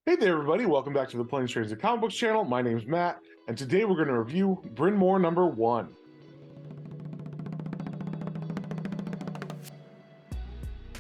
Hey there, everybody. Welcome back to the Planes, Trains, and Comic Books channel. My name's Matt, and today we're going to review Brynmore number 1.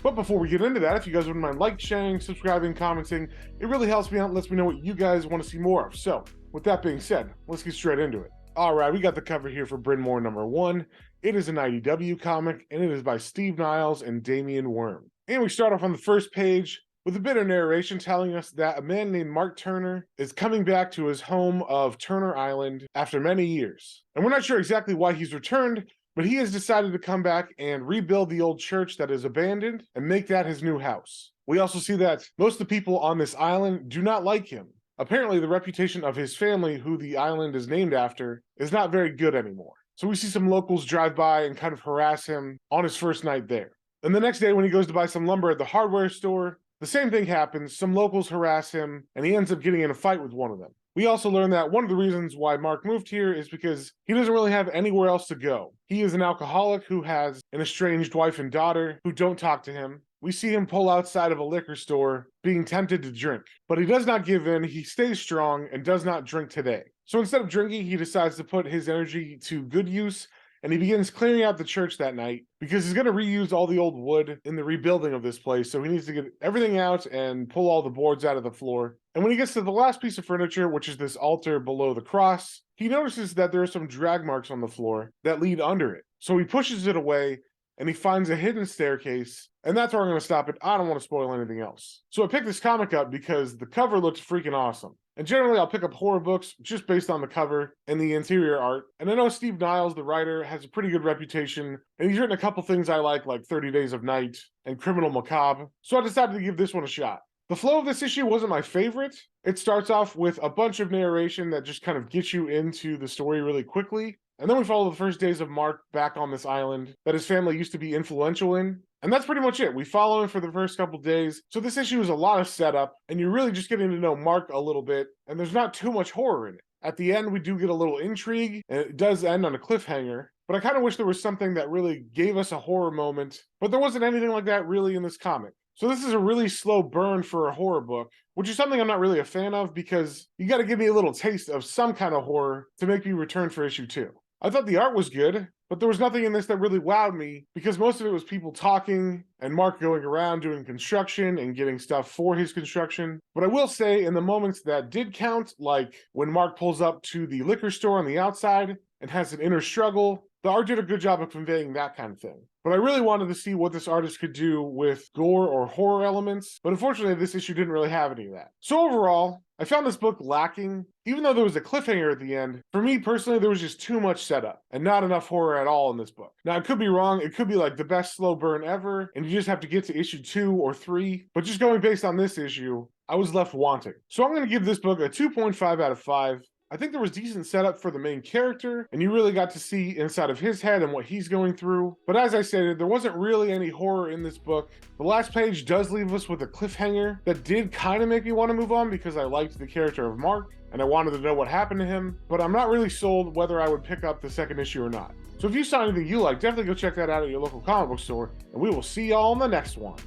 But before we get into that, if you guys wouldn't mind liking, sharing, subscribing, commenting, it really helps me out and lets me know what you guys want to see more of. So, with that being said, let's get straight into it. All right, we got the cover here for Brynmore number 1. It is an IDW comic, and it is by Steve Niles and Damian Worm. And we start off on the first page with a bit of narration telling us that a man named Mark Turner is coming back to his home of Turner Island after many years. And we're not sure exactly why he's returned, but he has decided to come back and rebuild the old church that is abandoned and make that his new house. We also see that most of the people on this island do not like him. Apparently, the reputation of his family, who the island is named after, is not very good anymore. So we see some locals drive by and kind of harass him on his first night there. And the next day, when he goes to buy some lumber at the hardware store, the same thing happens. Some locals harass him, and he ends up getting in a fight with one of them. We also learn that one of the reasons why Mark moved here is because he doesn't really have anywhere else to go. He is an alcoholic who has an estranged wife and daughter who don't talk to him. We see him pull outside of a liquor store, being tempted to drink. But he does not give in, he stays strong, and does not drink today. So instead of drinking, he decides to put his energy to good use, and he begins clearing out the church that night because he's going to reuse all the old wood in the rebuilding of this place. So he needs to get everything out and pull all the boards out of the floor. And when he gets to the last piece of furniture, which is this altar below the cross, he notices that there are some drag marks on the floor that lead under it. So he pushes it away and he finds a hidden staircase. And that's where I'm going to stop it. I don't want to spoil anything else. So I picked this comic up because the cover looks freaking awesome. And generally, I'll pick up horror books just based on the cover and the interior art. And I know Steve Niles, the writer, has a pretty good reputation. And he's written a couple things I like 30 Days of Night and Criminal Macabre. So I decided to give this one a shot. The flow of this issue wasn't my favorite. It starts off with a bunch of narration that just kind of gets you into the story really quickly. And then we follow the first days of Mark back on this island that his family used to be influential in. And that's pretty much it. We follow him for the first couple days. So this issue is a lot of setup, and you're really just getting to know Mark a little bit, and there's not too much horror in it. At the end, we do get a little intrigue, and it does end on a cliffhanger, but I kind of wish there was something that really gave us a horror moment, but there wasn't anything like that really in this comic. So this is a really slow burn for a horror book, which is something I'm not really a fan of because you got to give me a little taste of some kind of horror to make me return for issue 2. I thought the art was good, but there was nothing in this that really wowed me because most of it was people talking and Mark going around doing construction and getting stuff for his construction. But I will say in the moments that did count, like when Mark pulls up to the liquor store on the outside and has an inner struggle, the art did a good job of conveying that kind of thing. But I really wanted to see what this artist could do with gore or horror elements, but unfortunately this issue didn't really have any of that. So overall, I found this book lacking. Even though there was a cliffhanger at the end, for me personally, there was just too much setup and not enough horror at all in this book. Now, I could be wrong. It could be like the best slow burn ever, and you just have to get to issue 2 or 3. But just going based on this issue, I was left wanting. So I'm going to give this book a 2.5 out of 5. I think there was decent setup for the main character, and you really got to see inside of his head and what he's going through. But as I stated, there wasn't really any horror in this book. The last page does leave us with a cliffhanger that did kind of make me want to move on because I liked the character of Mark, and I wanted to know what happened to him, but I'm not really sold whether I would pick up the second issue or not. So if you saw anything you like, definitely go check that out at your local comic book store, and we will see y'all in the next one.